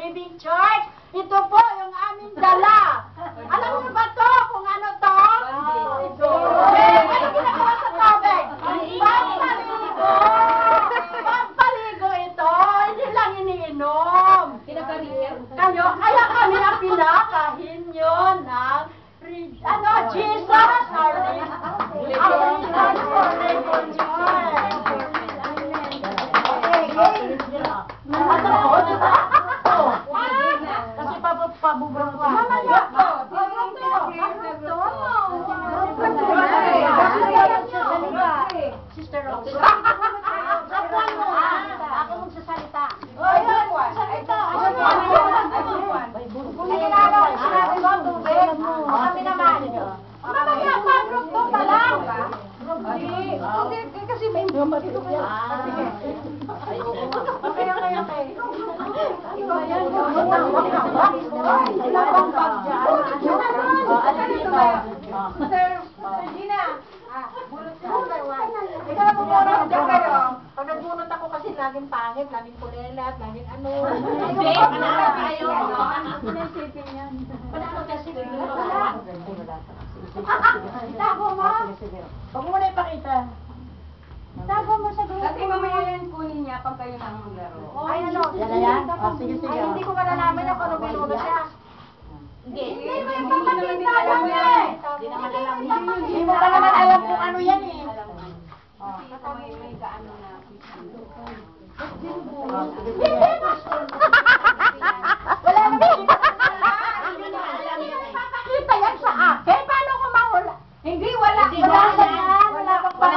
Living Church. Ito po yung aming dala. Alam niyo ba to kung ano to? Ito. Ano ginagawa sa tubig? Pampaligo. Pampaligo ito. Hindi lang iniinom. Kaya kami ang pinakahin yun ng Jesus, our reason for revolution. Kasi pabubrong ka. Mamaya po. Sister Rose. Ako magsasalita. Magsasalita. Kami naman. Mamaya pa, group 2 pa lang. Hindi, kasi may dito kayo. Okay. Sir Gina, bunot ka. Ikaw na bumunot dyan kayo. Pag nagbunot ako kasi laging pangit, laging kulelat, laging ano. Hindi, panalo kayo. Pinasipin yan. Panalo kasi Tago mo. Huwag mo na ipakita. Tago mo sa grupo. Kasi mamaya yan kunin niya pag kayo nang maglaro. Ay, ano? Yan? Sige. Ay, hindi ko malalaman na kung ano binuno siya. Hindi mo yung papakita lang eh. Hindi naman alam. Hindi mo pa naman alam kung ano yan eh. Kasi may kaano na. Wala naman. Hindi mo papakita yan sa akin. Paano ko mahula? Hindi, wala. Wala